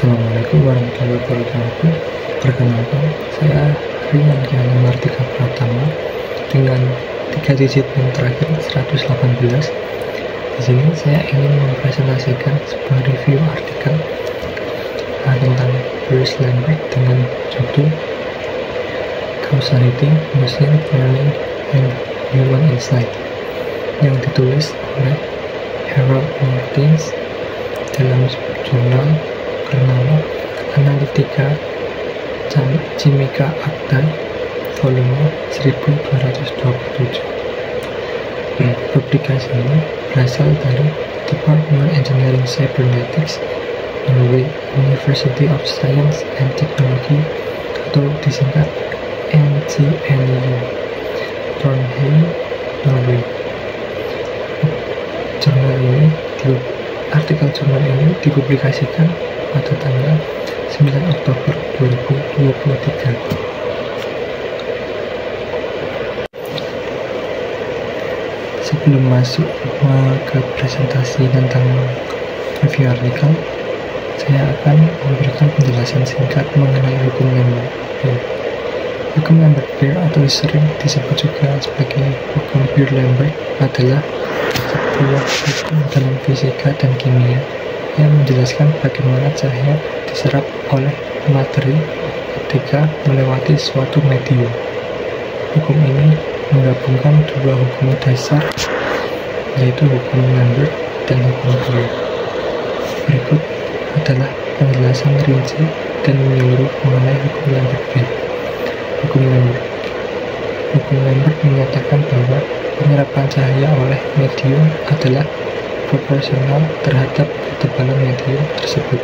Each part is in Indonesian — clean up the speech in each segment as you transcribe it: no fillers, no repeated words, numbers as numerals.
Assalamualaikum warahmatullahi wabarakatuh. Perkenalkan, saya Rian Kiana Martika Pratama dengan 3 digit yang terakhir 118. Di sini saya ingin mempresentasikan sebuah review artikel tentang Bruce Lambert dengan judul Causality, Machine Learning, and Human Insight yang ditulis oleh Harold Martins dalam jurnal bernama Analytica Chimica Acta volume 1227. Publikasi ini berasal dari Department Engineering Cybernetics, Norway University of Science and Technology atau disingkat NTNU, Trondheim, Norway. Artikel jurnal ini dipublikasikan pada tanggal 9 Oktober 2023. Sebelum masuk ke presentasi tentang review artikel, saya akan memberikan penjelasan singkat mengenai hukum Lambert. Hukum Lambert-Beer atau sering disebut juga sebagai hukum Beer-Lambert adalah sebuah hukum dalam fisika dan kimia yang menjelaskan bagaimana cahaya diserap oleh materi ketika melewati suatu medium. Hukum ini menggabungkan dua hukum dasar, yaitu hukum Lambert dan hukum Beer. Berikut adalah penjelasan rinci dan menyeluruh mengenai hukum Lambert-Beer. Hukum Lambert menyatakan bahwa penyerapan cahaya oleh medium adalah proporsional terhadap ketebalan medium tersebut.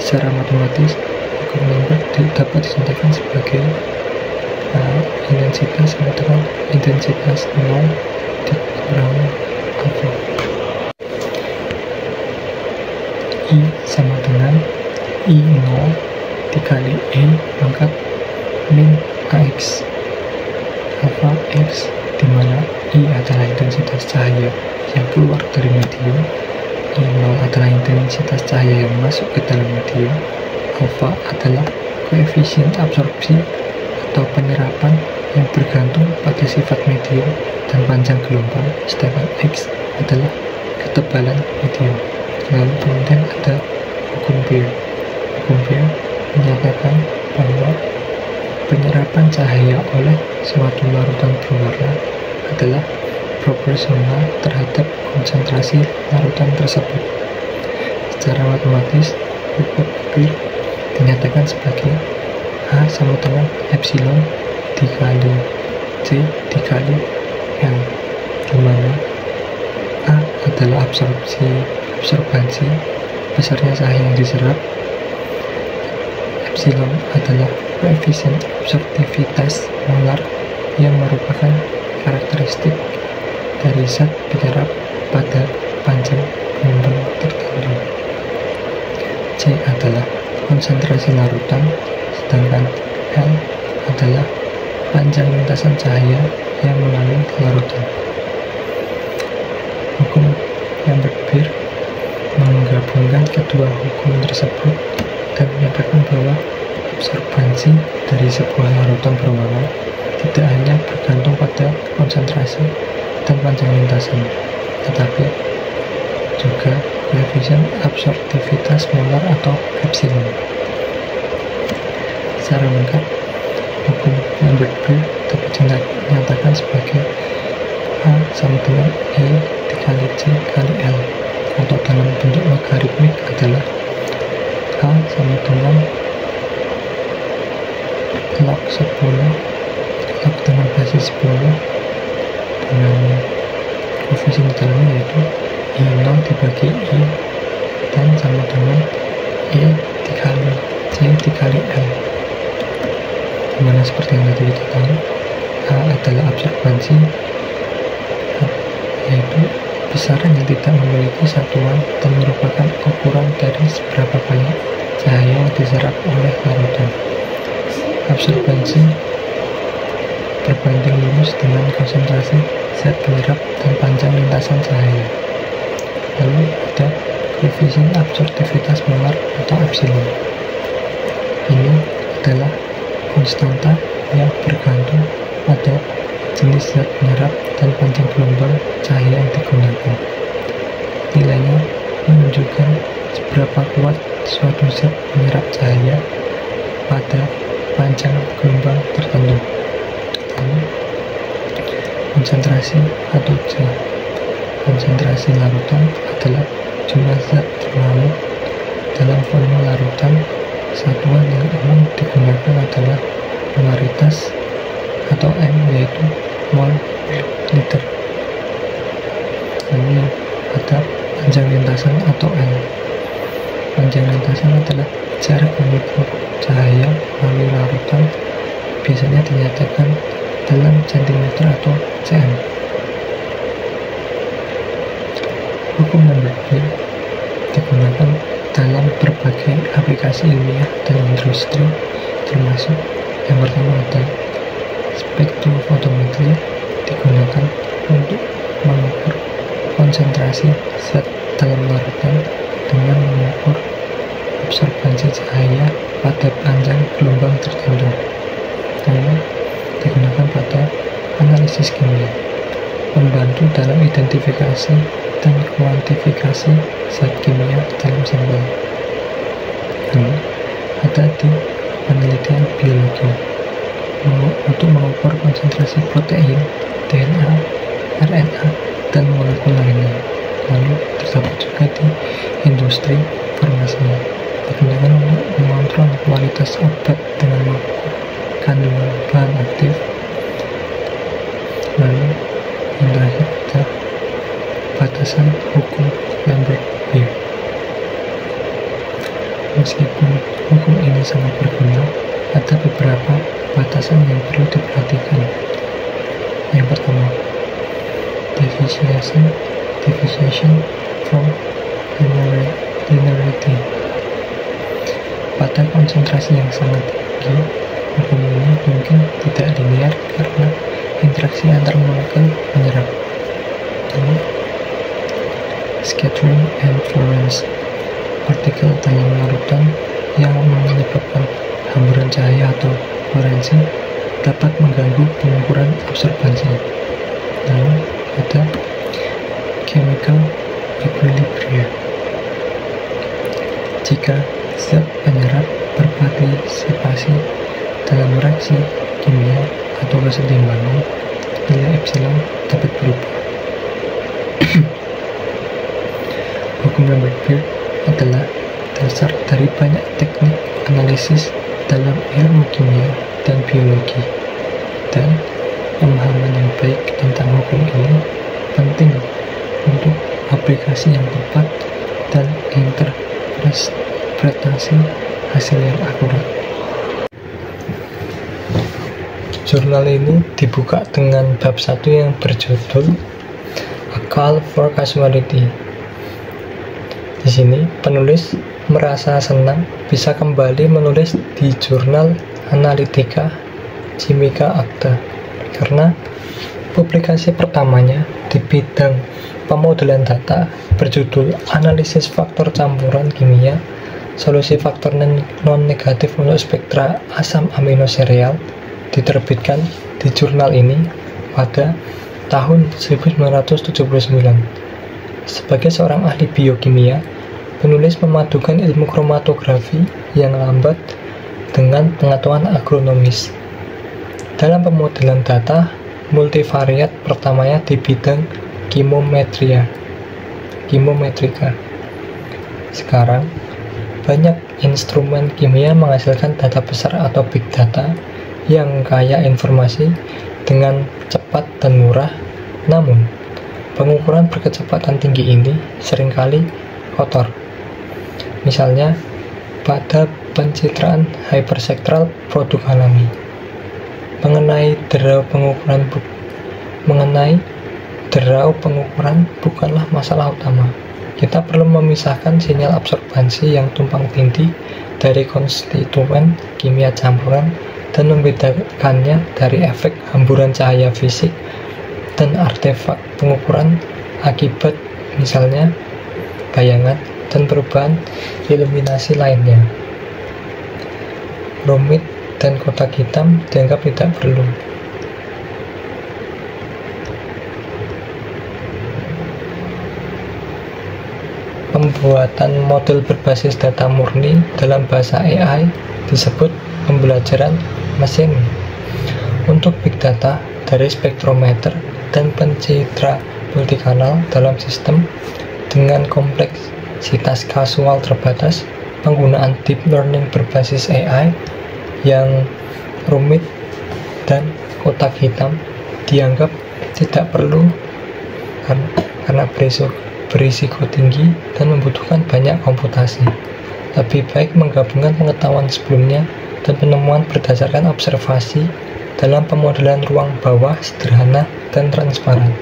Secara matematis, hukum Lambert dapat dinyatakan sebagai intensitas sama dengan intensitas 0 dikurangi alfa. I sama dengan I0 dikali E pangkat min AX alfa X, di mana I adalah intensitas cahaya yang keluar dari medium, I0 adalah intensitas cahaya yang masuk ke dalam medium, alfa adalah koefisien absorpsi atau penyerapan yang bergantung pada sifat medium dan panjang gelombang, sedangkan X adalah ketebalan medium. Lalu kemudian ada hukum Beer. Hukum Beer menyatakan bahwa penyerapan cahaya oleh suatu larutan berwarna adalah proporsional terhadap konsentrasi larutan tersebut. Secara matematis, hukum Beer dinyatakan sebagai A sama dengan epsilon dikali C dikali L, di mana A adalah absorbansi besarnya cahaya yang diserap, epsilon adalah koefisien absorptivitas molar yang merupakan karakteristik dari zat penyerap pada panjang gelombang tertentu. C adalah konsentrasi larutan, sedangkan L adalah panjang lintasan cahaya yang melalui larutan. Hukum Lambert-Beer menggabungkan kedua hukum tersebut dan menyatakan bahwa absorbansi dari sebuah larutan berwarna tidak hanya bergantung pada konsentrasi dan panjang lintasan, tetapi juga koefisien absorptivitas molar atau epsilon. Secara lengkap, hukum Lambert-Beer dapat dinyatakan sebagai A sama dengan E dikali C kali L, atau dalam bentuk logaritmik adalah A sama dengan log 10 log dengan basis 10 dengan koefisien di dalamnya yaitu I0 dibagi I dan sama dengan E dikali C dikali L, dimana seperti yang tadi kita tahu, A adalah absorbansi, yaitu besaran yang tidak memiliki satuan dan merupakan ukuran dari seberapa banyak cahaya yang diserap oleh larutan. Absorbansi berbanding lurus dengan konsentrasi zat penyerap dan panjang lintasan cahaya. Lalu ada koefisien absorptivitas molar atau epsilon. Ini adalah konstanta yang bergantung pada jenis zat penyerap dan panjang gelombang cahaya yang digunakan. Nilainya menunjukkan seberapa kuat suatu zat menyerap cahaya pada panjang gelombang tertentu. Lalu, konsentrasi atau C. Konsentrasi larutan adalah jumlah zat larut dalam volume larutan. Satuan yang umum digunakan adalah molaritas atau M, yaitu mol per liter. Lalu yang ada panjang lintasan atau L. Panjang lintasan adalah jarak mengukur cahaya melalui larutan, biasanya dinyatakan dalam cm atau cm. Hukum number B digunakan dalam berbagai aplikasi ilmiah dan industri, termasuk yang pertama ada spektrofotometri, digunakan untuk mengukur konsentrasi zat dalam larutan dengan mengukur absorbansi cahaya pada panjang gelombang tertentu. Lalu digunakan pada analisis kimia, membantu dalam identifikasi dan kuantifikasi zat kimia dalam sampel. Lalu ada di penelitian biologi untuk mengukur konsentrasi protein, DNA, RNA, dan molekul lainnya. Lalu terdapat juga di industri farmasi, digunakan untuk mengontrol kualitas obat dengan mengukur kandungan bahan aktif. Lalu yang terakhir ada batasan hukum Lambert B. Meskipun hukum ini sangat berguna, ada beberapa batasan yang perlu diperhatikan. Yang pertama, deviation from linearity. Pada konsentrasi yang sangat tinggi, hukum ini mungkin tidak linear karena interaksi antar molekul menyerap. Lalu, scattering and Lorentz. Partikel dalam larutan yang menyebabkan hamburan cahaya atau fluorensi dapat mengganggu pengukuran absorbansi. Lalu ada chemical equilibria. Jika zat penyerap berpartisipasi dalam reaksi kimia atau kesetimbangan, nilai epsilon dapat berubah. Hukum Lambert adalah dasar dari banyak teknik analisis dalam ilmu kimia dan biologi, dan pemahaman yang baik tentang hukum ini penting untuk aplikasi yang tepat dan interpretasi hasil yang akurat. Jurnal ini dibuka dengan bab 1 yang berjudul A Call for Causality. Di sini penulis merasa senang bisa kembali menulis di jurnal Analytica Chimica Acta karena publikasi pertamanya di bidang pemodelan data berjudul Analisis Faktor Campuran Kimia Solusi Faktor Non-Negatif untuk Spektra Asam Amino Sereal diterbitkan di jurnal ini pada tahun 1979. Sebagai seorang ahli biokimia, penulis memadukan ilmu kromatografi yang lambat dengan pengetahuan agronomis. Dalam pemodelan data multivariat pertamanya di bidang kimometrika. Sekarang, banyak instrumen kimia menghasilkan data besar atau big data yang kaya informasi dengan cepat dan murah, namun pengukuran berkecepatan tinggi ini seringkali kotor. Misalnya, pada pencitraan hyperspektral produk alami. Mengenai derau pengukuran bukanlah masalah utama. Kita perlu memisahkan sinyal absorbansi yang tumpang tindih dari konstituen kimia campuran dan membedakannya dari efek hamburan cahaya fisik dan artefak pengukuran akibat misalnya bayangan dan perubahan iluminasi lainnya. Rumit dan kotak hitam dianggap tidak perlu. Pembuatan model berbasis data murni dalam bahasa AI disebut pembelajaran mesin. Untuk big data dari spektrometer dan pencitra multikanal dalam sistem dengan kompleksitas kasual terbatas, penggunaan deep learning berbasis AI yang rumit dan kotak hitam dianggap tidak perlu karena berisiko tinggi dan membutuhkan banyak komputasi. Lebih baik menggabungkan pengetahuan sebelumnya dan penemuan berdasarkan observasi dalam pemodelan ruang bawah sederhana dan transparan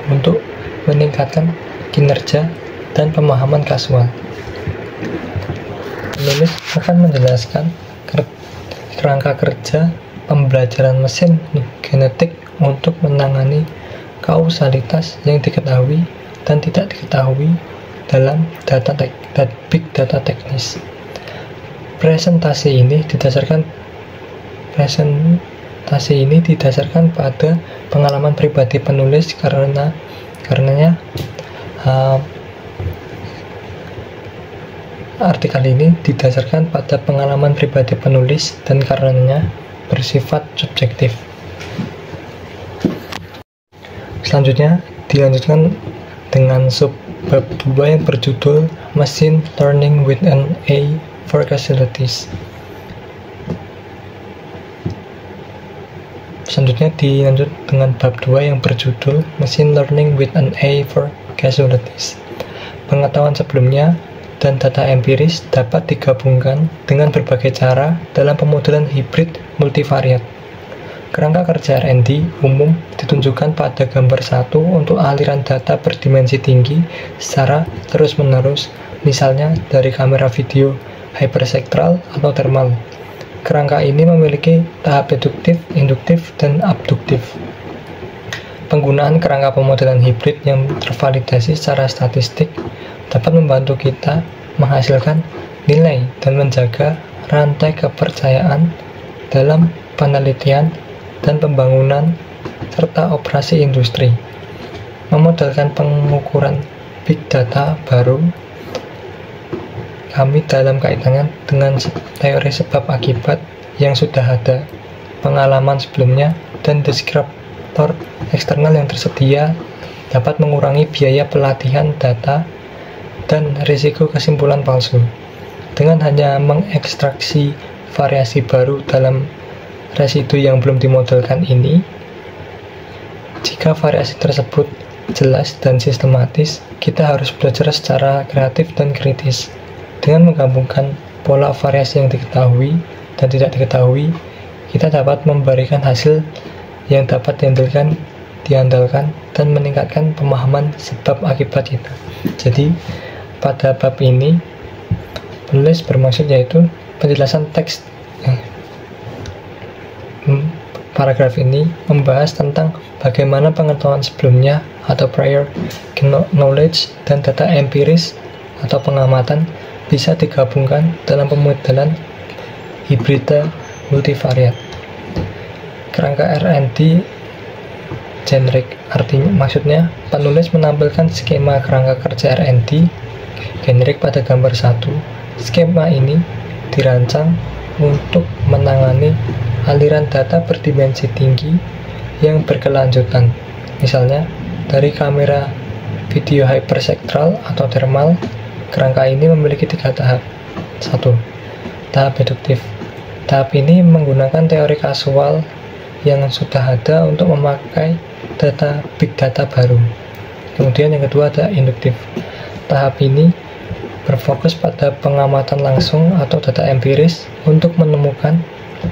untuk meningkatkan kinerja dan pemahaman kasual. Penulis akan menjelaskan kerangka kerja pembelajaran mesin genetik untuk menangani kausalitas yang diketahui dan tidak diketahui dalam big data teknis. Presentasi ini didasarkan pada pengalaman pribadi penulis karenanya artikel ini didasarkan pada pengalaman pribadi penulis dan karenanya bersifat subjektif. Selanjutnya dilanjutkan dengan subbab 2 yang berjudul Machine Learning with an A for Causalities. Selanjutnya dilanjut dengan bab 2 yang berjudul Machine Learning with an A for Causalities. Pengetahuan sebelumnya dan data empiris dapat digabungkan dengan berbagai cara dalam pemodelan hibrid multivariat. Kerangka kerja R&D umum ditunjukkan pada gambar 1 untuk aliran data berdimensi tinggi secara terus-menerus, misalnya dari kamera video hyperspektral atau thermal. Kerangka ini memiliki tahap deduktif, induktif, dan abduktif. Penggunaan kerangka pemodelan hibrid yang tervalidasi secara statistik dapat membantu kita menghasilkan nilai dan menjaga rantai kepercayaan dalam penelitian dan pembangunan serta operasi industri. Memodelkan pengukuran big data baru kami dalam kaitannya dengan teori sebab akibat yang sudah ada, pengalaman sebelumnya, dan deskriptor eksternal yang tersedia dapat mengurangi biaya pelatihan data dan risiko kesimpulan palsu. Dengan hanya mengekstraksi variasi baru dalam residu yang belum dimodelkan ini, jika variasi tersebut jelas dan sistematis, kita harus belajar secara kreatif dan kritis. Dengan menggabungkan pola variasi yang diketahui dan tidak diketahui, kita dapat memberikan hasil yang dapat diandalkan dan meningkatkan pemahaman sebab akibat kita. Jadi, pada bab ini, penulis bermaksud yaitu penjelasan teks. Paragraf ini membahas tentang bagaimana pengetahuan sebelumnya atau prior knowledge dan data empiris atau pengamatan bisa digabungkan dalam pemodelan hibrida multivariat. Kerangka R&D generik, maksudnya penulis menampilkan skema kerangka kerja R&D generik pada gambar 1. Skema ini dirancang untuk menangani aliran data berdimensi tinggi yang berkelanjutan, misalnya dari kamera video hyperspektral atau thermal. Kerangka ini memiliki 3 tahap. 1. Tahap deduktif. Tahap ini menggunakan teori kasual yang sudah ada untuk memakai data big data baru. Kemudian yang kedua ada induktif. Tahap ini berfokus pada pengamatan langsung atau data empiris untuk menemukan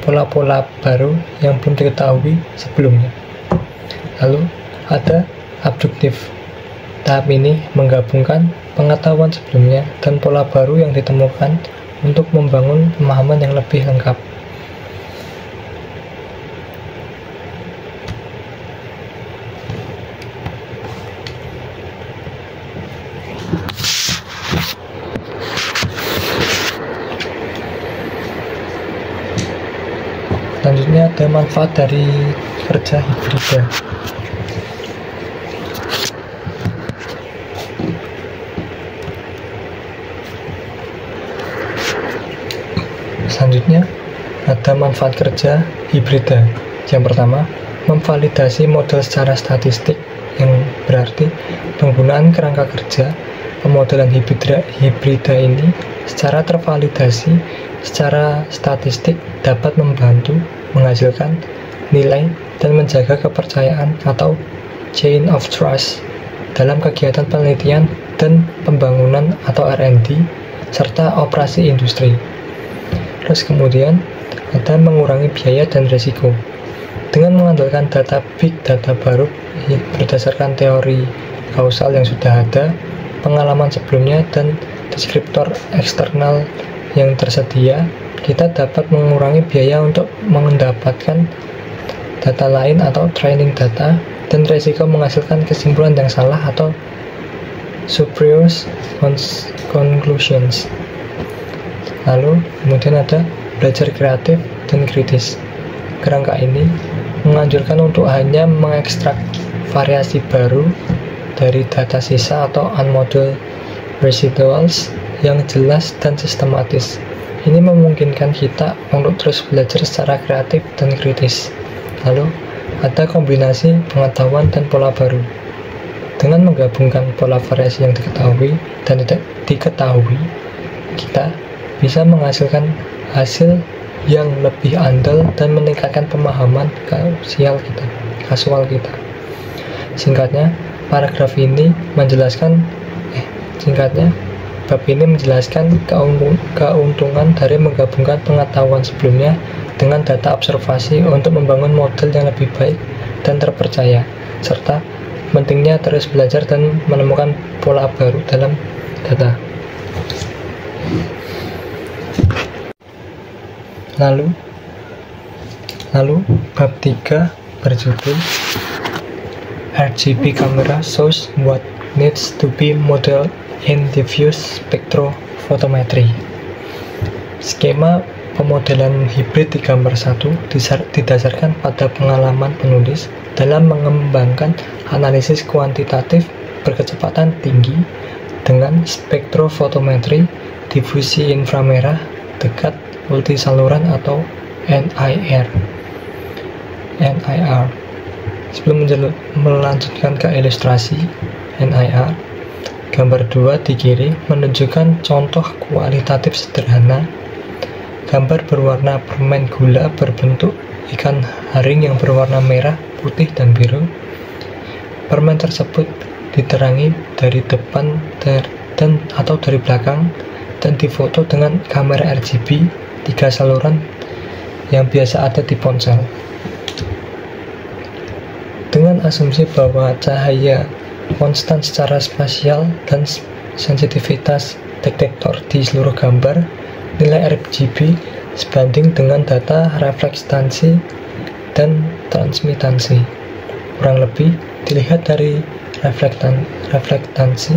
pola-pola baru yang belum diketahui sebelumnya. Lalu ada abduktif. Tahap ini menggabungkan pengetahuan sebelumnya dan pola baru yang ditemukan untuk membangun pemahaman yang lebih lengkap. Selanjutnya ada manfaat dari kerja hibrida. Yang pertama, memvalidasi model secara statistik, yang berarti penggunaan kerangka kerja pemodelan hibrida ini secara tervalidasi secara statistik dapat membantu menghasilkan nilai dan menjaga kepercayaan atau chain of trust dalam kegiatan penelitian dan pembangunan atau R&D serta operasi industri. Terus kemudian ada mengurangi biaya dan risiko. Dengan mengandalkan data big data baru berdasarkan teori kausal yang sudah ada, pengalaman sebelumnya, dan deskriptor eksternal yang tersedia, kita dapat mengurangi biaya untuk mendapatkan data lain atau training data, dan risiko menghasilkan kesimpulan yang salah atau spurious conclusions. Lalu kemudian ada belajar kreatif dan kritis. Kerangka ini menganjurkan untuk hanya mengekstrak variasi baru dari data sisa atau unmodeled residuals yang jelas dan sistematis. Ini memungkinkan kita untuk terus belajar secara kreatif dan kritis. Lalu, ada kombinasi pengetahuan dan pola baru. Dengan menggabungkan pola variasi yang diketahui dan tidak diketahui, kita bisa menghasilkan hasil yang lebih andal dan meningkatkan pemahaman kasual kita. Singkatnya, bab ini menjelaskan keuntungan dari menggabungkan pengetahuan sebelumnya dengan data observasi untuk membangun model yang lebih baik dan terpercaya, serta pentingnya terus belajar dan menemukan pola baru dalam data. Lalu bab 3 berjudul RGB camera shows what needs to be modeled in diffuse spectrophotometry. Skema pemodelan hibrid di gambar 1 didasarkan pada pengalaman penulis dalam mengembangkan analisis kuantitatif berkecepatan tinggi dengan spektrofotometri difusi inframerah dekat multisaluran atau NIR. Sebelum melanjutkan ke ilustrasi NIR, gambar 2 di kiri menunjukkan contoh kualitatif sederhana. Gambar berwarna permen gula berbentuk ikan haring yang berwarna merah, putih, dan biru. Permen tersebut diterangi dari depan atau dari belakang dan difoto dengan kamera RGB 3 saluran yang biasa ada di ponsel. Dengan asumsi bahwa cahaya konstan secara spasial dan sensitivitas detektor di seluruh gambar, nilai RGB sebanding dengan data reflektansi dan transmitansi. Kurang lebih dilihat dari reflektansi,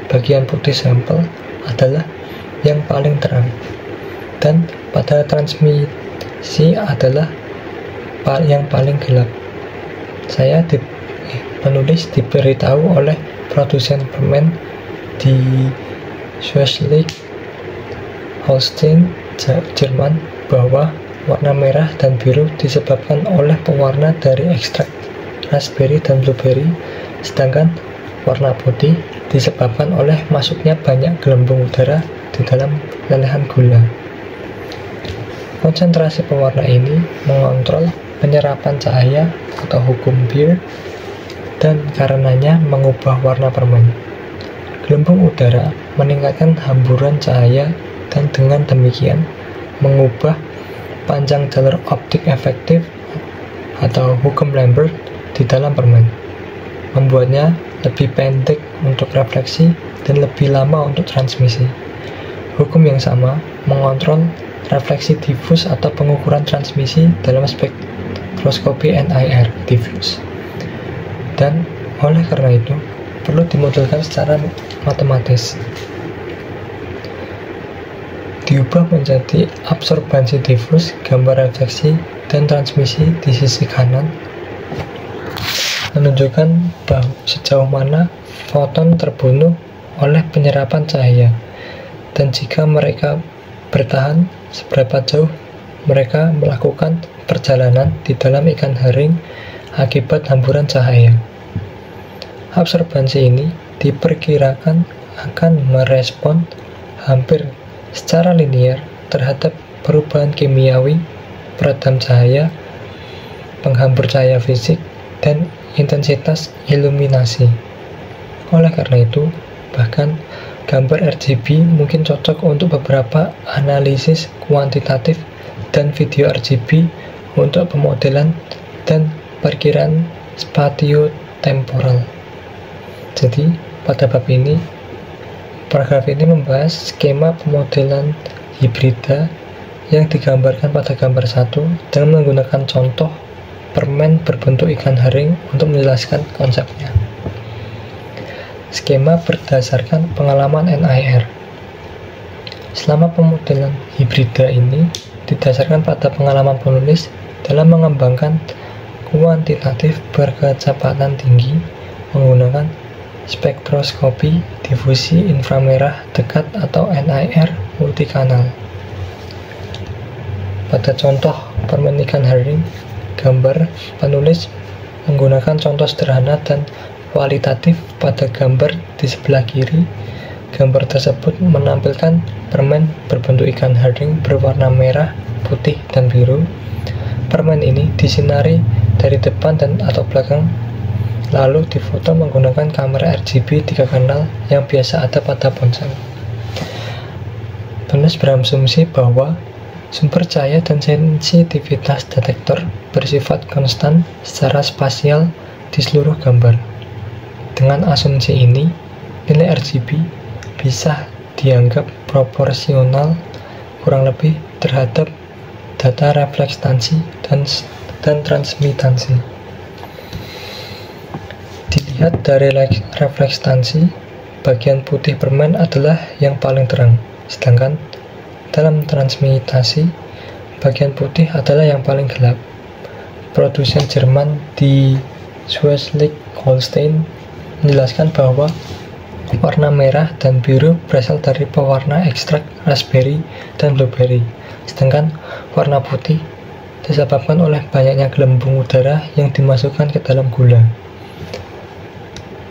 bagian putih sampel adalah yang paling terang, dan pada transmisi adalah yang paling gelap. Penulis diberitahu oleh produsen permen di Schleswig-Holstein, Jerman, bahwa warna merah dan biru disebabkan oleh pewarna dari ekstrak raspberry dan blueberry, sedangkan warna putih disebabkan oleh masuknya banyak gelembung udara di dalam lelehan gula. Konsentrasi pewarna ini mengontrol penyerapan cahaya atau hukum Beer, dan karenanya mengubah warna permen. Gelembung udara meningkatkan hamburan cahaya dan dengan demikian mengubah panjang jalur optik efektif atau hukum Lambert di dalam permen, membuatnya lebih pendek untuk refleksi dan lebih lama untuk transmisi. Hukum yang sama mengontrol refleksi difus atau pengukuran transmisi dalam spektroskopi NIR diffuse. Dan oleh karena itu perlu dimodelkan secara matematis. diubah menjadi absorbansi difus, gambar refleksi dan transmisi di sisi kanan menunjukkan bahwa sejauh mana foton terbunuh oleh penyerapan cahaya, dan jika mereka bertahan, seberapa jauh mereka melakukan perjalanan di dalam ikan herring akibat hamburan cahaya. Absorbansi ini diperkirakan akan merespon hampir secara linear terhadap perubahan kimiawi, peredam cahaya, penghambur cahaya fisik, dan intensitas iluminasi. Oleh karena itu, bahkan gambar RGB mungkin cocok untuk beberapa analisis kuantitatif dan video RGB untuk pemodelan dan perkiraan spatiotemporal. Jadi, pada bab ini, paragraf ini membahas skema pemodelan hibrida yang digambarkan pada gambar 1 dengan menggunakan contoh permen berbentuk ikan herring untuk menjelaskan konsepnya. Skema berdasarkan pengalaman NIR. Selama pemodelan hibrida ini didasarkan pada pengalaman penulis dalam mengembangkan kuantitatif berkecepatan tinggi menggunakan spektroskopi difusi inframerah dekat atau NIR multikanal. Pada contoh permen ikan herring, gambar penulis menggunakan contoh sederhana dan kualitatif pada gambar di sebelah kiri. Gambar tersebut menampilkan permen berbentuk ikan herring berwarna merah, putih, dan biru. Permen ini disinari dari depan dan atau belakang, lalu difoto menggunakan kamera RGB 3 kanal yang biasa ada pada ponsel. Penulis berasumsi bahwa sumber cahaya dan sensitivitas detektor bersifat konstan secara spasial di seluruh gambar. Dengan asumsi ini, nilai RGB bisa dianggap proporsional kurang lebih terhadap data reflektasi dan transmitasi. Dilihat dari reflektasi, bagian putih permen adalah yang paling terang, sedangkan dalam transmitasi, bagian putih adalah yang paling gelap. Produsen Jerman di Schleswig-Holstein menjelaskan bahwa warna merah dan biru berasal dari pewarna ekstrak raspberry dan blueberry, sedangkan warna putih disebabkan oleh banyaknya gelembung udara yang dimasukkan ke dalam gula.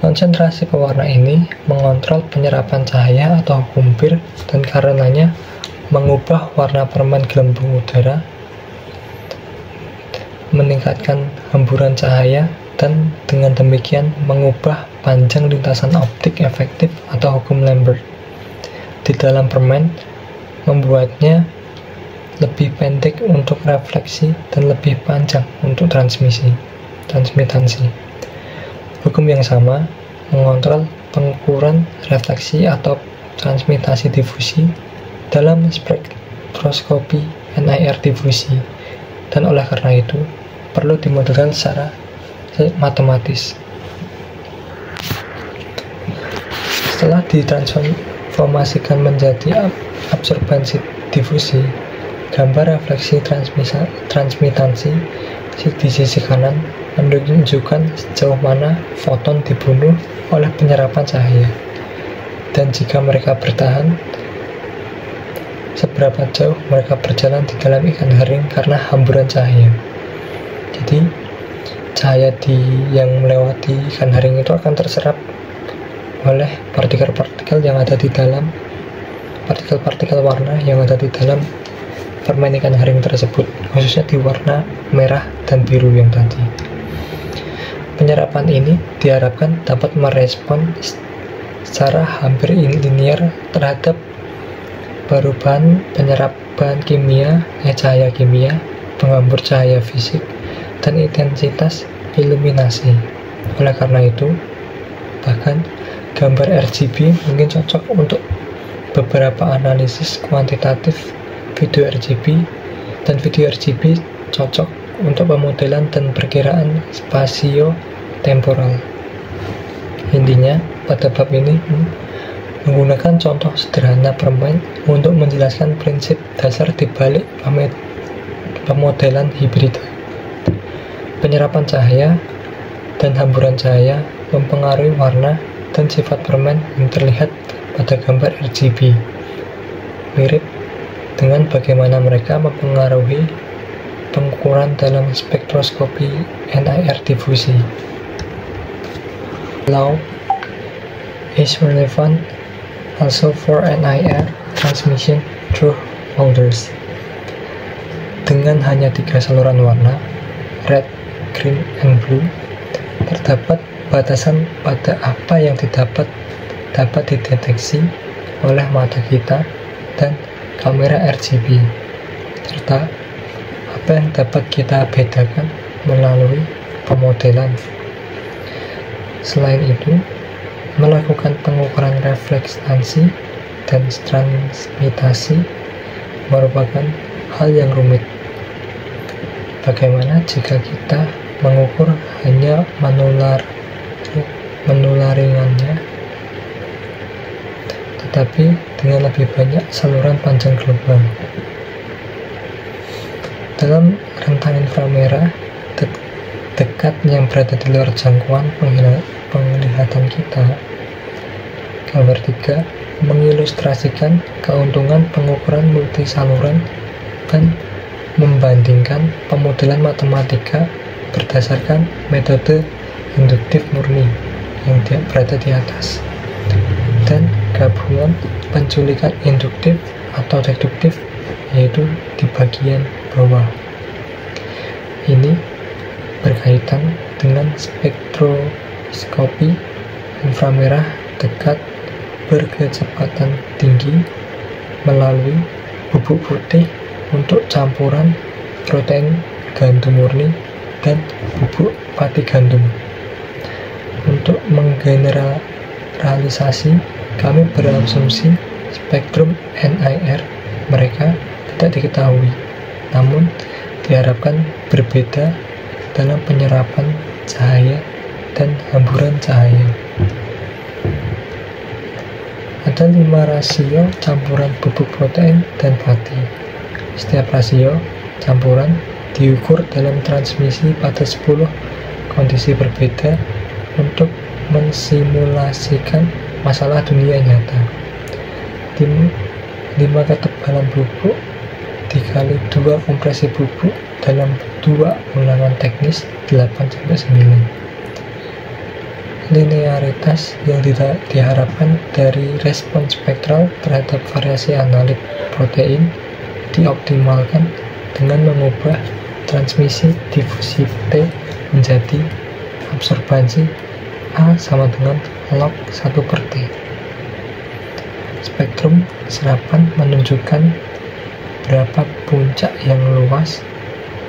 Konsentrasi pewarna ini mengontrol penyerapan cahaya atau hukum Bir, dan karenanya mengubah warna permen gelembung udara, meningkatkan hemburan cahaya, dan dengan demikian mengubah panjang lintasan optik efektif atau hukum Lambert di dalam permen, membuatnya lebih pendek untuk refleksi dan lebih panjang untuk transmitasi. Hukum yang sama mengontrol pengukuran refleksi atau transmitasi difusi dalam spektroskopi NIR difusi, dan oleh karena itu perlu dimodelkan secara matematis. Setelah ditransformasikan menjadi absorbansi difusi, gambar refleksi transmitasi di sisi kanan menunjukkan sejauh mana foton dibunuh oleh penyerapan cahaya, dan jika mereka bertahan, seberapa jauh mereka berjalan di dalam ikan herring karena hamburan cahaya. Jadi cahaya yang melewati ikan herring itu akan terserap oleh partikel-partikel yang ada di dalam partikel-partikel warna yang ada di dalam permen ikan herring tersebut, khususnya di warna merah dan biru yang tadi. Penyerapan ini diharapkan dapat merespon secara hampir linear terhadap perubahan penyerapan cahaya kimia, penghambur cahaya fisik, dan intensitas iluminasi. Oleh karena itu, bahkan gambar RGB mungkin cocok untuk beberapa analisis kuantitatif video RGB, dan video RGB cocok untuk pemodelan dan perkiraan spasio-temporal. Intinya, pada bab ini Menggunakan contoh sederhana permen untuk menjelaskan prinsip dasar di balik pemodelan hibrida. Penyerapan cahaya dan hamburan cahaya mempengaruhi warna dan sifat permen yang terlihat pada gambar RGB. Mirip dengan bagaimana mereka mempengaruhi pengukuran dalam spektroskopi NIR difusi. Law is relevant also for NIR transmission through lasers. Dengan hanya 3 saluran warna, red, green, and blue, terdapat batasan pada apa yang dapat dideteksi oleh mata kita dan kamera RGB, serta apa yang dapat kita bedakan melalui pemodelan. Selain itu, melakukan pengukuran refleksasi dan transmitasi merupakan hal yang rumit. Bagaimana jika kita mengukur hanya menularingannya, tetapi dengan lebih banyak saluran panjang global? Dalam rentang inframerah dekat yang berada di luar jangkauan penglihatan kita, gambar 3 mengilustrasikan keuntungan pengukuran multisaluran dan membandingkan pemodelan matematika berdasarkan metode induktif murni yang berada di atas dan gabungan penculikan induktif atau deduktif yaitu di bagian bawah. Ini berkaitan dengan spektroskopi inframerah dekat berkecepatan tinggi melalui bubuk putih untuk campuran protein gandum murni dan bubuk pati gandum. Untuk menggeneralisasi, kami berasumsi spektrum NIR mereka tidak diketahui, namun diharapkan berbeda dalam penyerapan cahaya dan hamburan cahaya. Ada 5 rasio campuran bubuk protein dan pati. Setiap rasio campuran diukur dalam transmisi pada 10 kondisi berbeda untuk mensimulasikan masalah dunia nyata. 5 ketebalan bubuk dikali 2 kompresi bubuk dalam 2 ulangan teknis 8-9. Linearitas yang diharapkan dari respons spektral terhadap variasi analik protein dioptimalkan dengan mengubah transmisi difusi T menjadi absorbansi A sama dengan log 1/T. Spektrum serapan menunjukkan berapa puncak yang luas,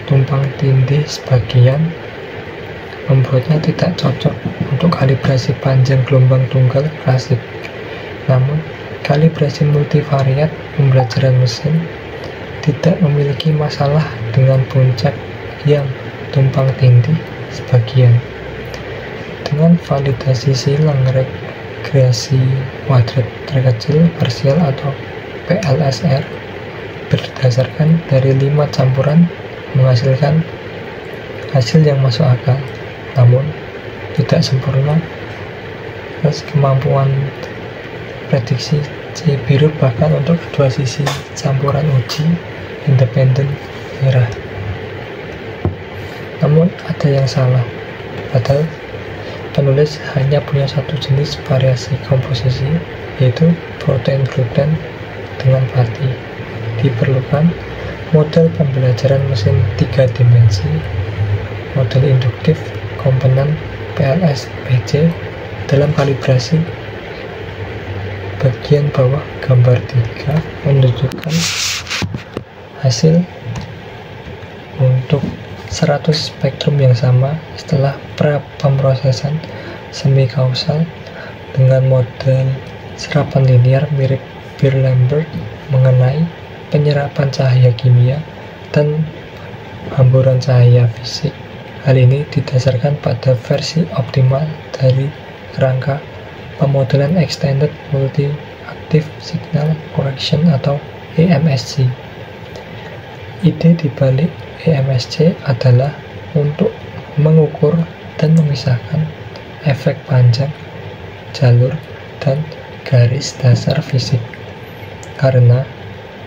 tumpang tindih sebagian, membuatnya tidak cocok untuk kalibrasi panjang gelombang tunggal klasik. Namun, kalibrasi multivariat pembelajaran mesin tidak memiliki masalah dengan puncak yang tumpang tindih sebagian. Dengan validasi silang regresi kuadrat terkecil parsial atau PLSR berdasarkan dari 5 campuran menghasilkan hasil yang masuk akal, namun tidak sempurna. Kemampuan prediksi C biru bahkan untuk kedua sisi campuran uji independen merah. Namun ada yang salah, padahal penulis hanya punya satu jenis variasi komposisi, yaitu protein gluten dengan pati. Diperlukan model pembelajaran mesin 3 dimensi, model induktif komponen PLS-PC dalam kalibrasi. Bagian bawah gambar 3 menunjukkan hasil untuk 100 spektrum yang sama setelah pemrosesan semi kausal dengan model serapan linear mirip Beer-Lambert mengenai penyerapan cahaya kimia dan hamburan cahaya fisik. Hal ini didasarkan pada versi optimal dari rangka pemodelan extended multi Effective Signal Correction atau EMSC. Ide dibalik EMSC adalah untuk mengukur dan memisahkan efek panjang, jalur, dan garis dasar fisik karena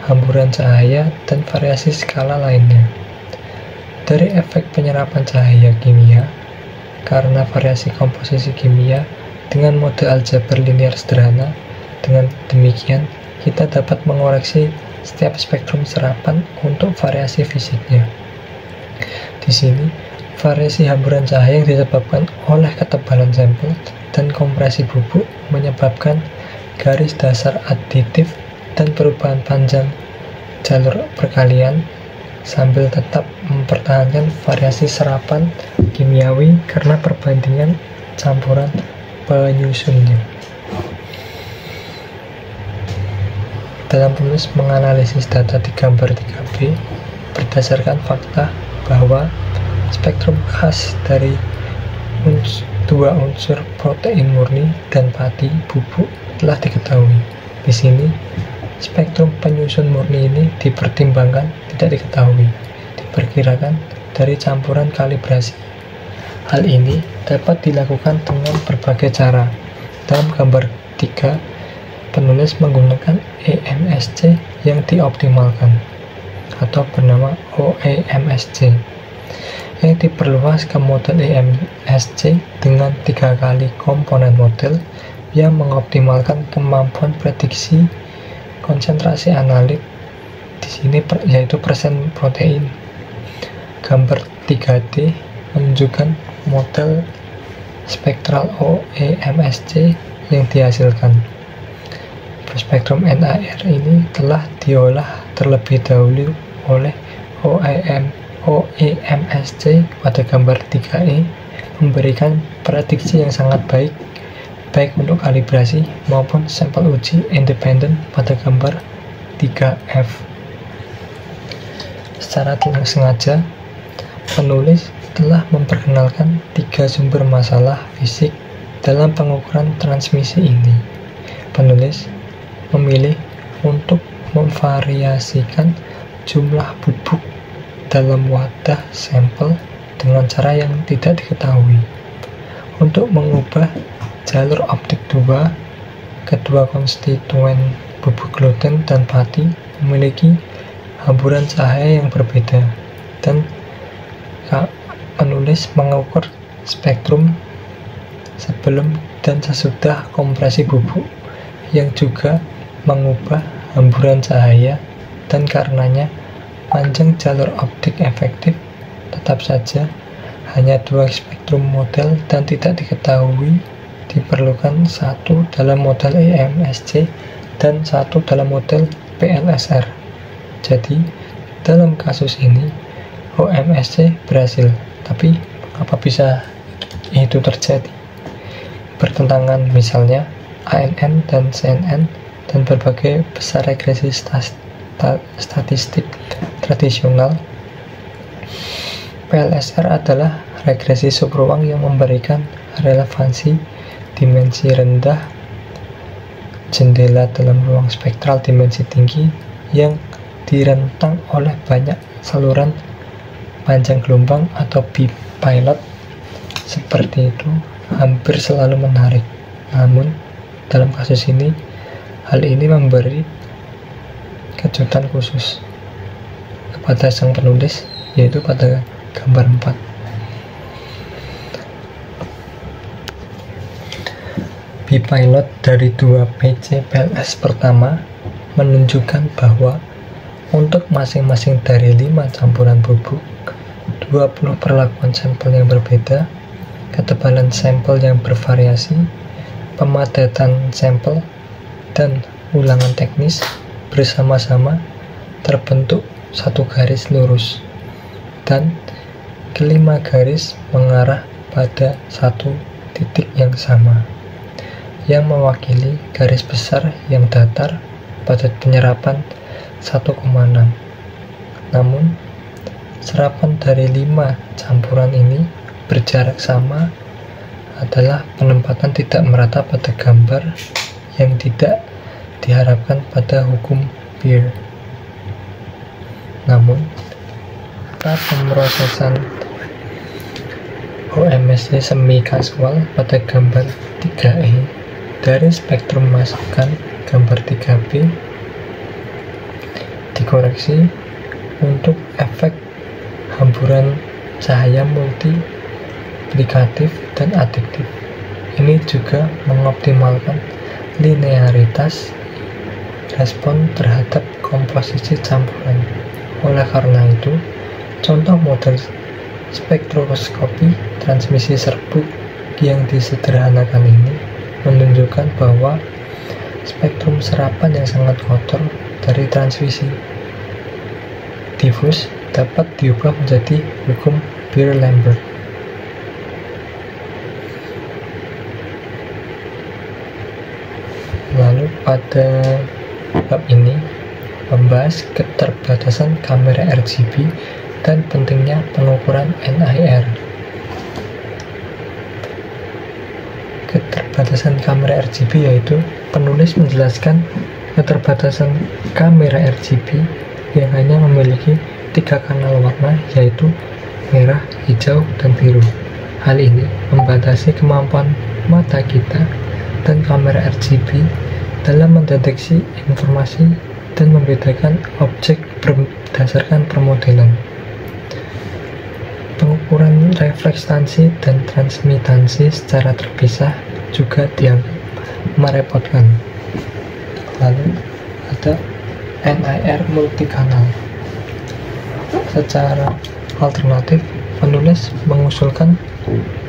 hamburan cahaya dan variasi skala lainnya. Dari efek penyerapan cahaya kimia karena variasi komposisi kimia dengan model aljabar linear sederhana. Dengan demikian, kita dapat mengoreksi setiap spektrum serapan untuk variasi fisiknya. Di sini, variasi hamburan cahaya yang disebabkan oleh ketebalan sampel dan kompresi bubuk menyebabkan garis dasar aditif dan perubahan panjang jalur perkalian sambil tetap mempertahankan variasi serapan kimiawi karena perbandingan campuran penyusunnya. Dalam penulis menganalisis data di gambar 3B berdasarkan fakta bahwa spektrum khas dari dua unsur protein murni dan pati bubuk telah diketahui. Di sini, spektrum penyusun murni ini dipertimbangkan tidak diketahui, diperkirakan dari campuran kalibrasi. Hal ini dapat dilakukan dengan berbagai cara. Dalam gambar 3, penulis menggunakan EMSC yang dioptimalkan atau bernama OEMSC yang diperluas ke model EMSC dengan 3 kali komponen model yang mengoptimalkan kemampuan prediksi konsentrasi analit di sini yaitu persen protein. Gambar 3D menunjukkan model spektral OEMSC yang dihasilkan. Spektrum NAR ini telah diolah terlebih dahulu oleh OEMSC pada gambar 3E memberikan prediksi yang sangat baik untuk kalibrasi maupun sampel uji independen pada gambar 3F. Secara tidak sengaja, penulis telah memperkenalkan 3 sumber masalah fisik dalam pengukuran transmisi ini. Penulis memilih untuk memvariasikan jumlah bubuk dalam wadah sampel dengan cara yang tidak diketahui. Untuk mengubah jalur optik kedua konstituen bubuk gluten dan pati memiliki hamburan cahaya yang berbeda, dan penulis mengukur spektrum sebelum dan sesudah kompresi bubuk yang juga mengubah hamburan cahaya, dan karenanya panjang jalur optik efektif tetap saja hanya 2 spektrum model dan tidak diketahui. Diperlukan 1 dalam model EMSC dan 1 dalam model PLSR. Jadi dalam kasus ini OMSC berhasil, tapi apa bisa itu terjadi? Bertentangan misalnya ANN dan CNN dan berbagai besar regresi statistik tradisional. PLSR adalah regresi subruang yang memberikan relevansi dimensi rendah jendela dalam ruang spektral dimensi tinggi yang direntang oleh banyak saluran panjang gelombang atau B-pilot. Seperti itu hampir selalu menarik. Namun dalam kasus ini, hal ini memberi kejutan khusus kepada sang penulis, yaitu pada gambar 4. B-pilot dari 2 PC PLS pertama menunjukkan bahwa untuk masing-masing dari 5 campuran bubuk, 20 perlakuan sampel yang berbeda, ketebalan sampel yang bervariasi, pemadatan sampel, dan ulangan teknis bersama-sama terbentuk satu garis lurus, dan kelima garis mengarah pada satu titik yang sama, yang mewakili garis besar yang datar pada penyerapan 1,6. Namun, serapan dari 5 campuran ini berjarak sama adalah penempatan tidak merata pada gambar yang tidak diharapkan pada hukum Beer. Namun, pada pemrosesan OMSI semi kasual pada gambar 3E dari spektrum masukan gambar 3B dikoreksi untuk efek hamburan cahaya multiplikatif dan adiktif. Ini juga mengoptimalkan linearitas respon terhadap komposisi campuran. Oleh karena itu, contoh model spektroskopi transmisi serbuk yang disederhanakan ini menunjukkan bahwa spektrum serapan yang sangat kotor dari transmisi difus dapat diubah menjadi hukum Beer-Lambert. Lalu pada bab ini membahas keterbatasan kamera RGB dan pentingnya pengukuran NIR. Keterbatasan kamera RGB yaitu penulis menjelaskan keterbatasan kamera RGB yang hanya memiliki 3 kanal warna yaitu merah, hijau, dan biru. Hal ini membatasi kemampuan mata kita dan kamera RGB dalam mendeteksi informasi dan membedakan objek berdasarkan permodelan. Pengukuran reflektansi dan transmitansi secara terpisah juga dianggap merepotkan. Lalu ada NIR multikanal. Secara alternatif, penulis mengusulkan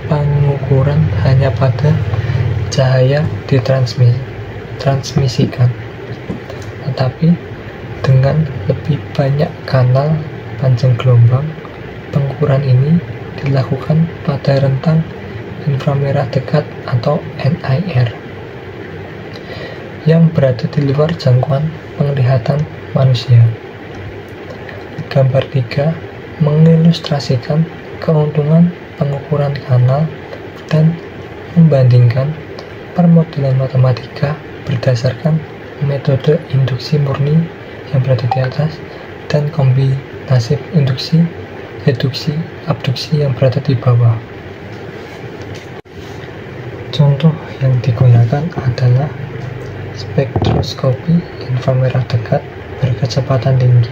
pengukuran hanya pada cahaya ditransmisikan, tetapi dengan lebih banyak kanal panjang gelombang. Pengukuran ini dilakukan pada rentang inframerah dekat atau NIR yang berada di luar jangkauan penglihatan manusia. Gambar 3 mengilustrasikan keuntungan pengukuran kanal dan membandingkan permodelan matematika berdasarkan metode induksi murni yang berada di atas dan kombinasi induksi, deduksi, abduksi yang berada di bawah. Contoh yang digunakan adalah spektroskopi inframerah dekat berkecepatan tinggi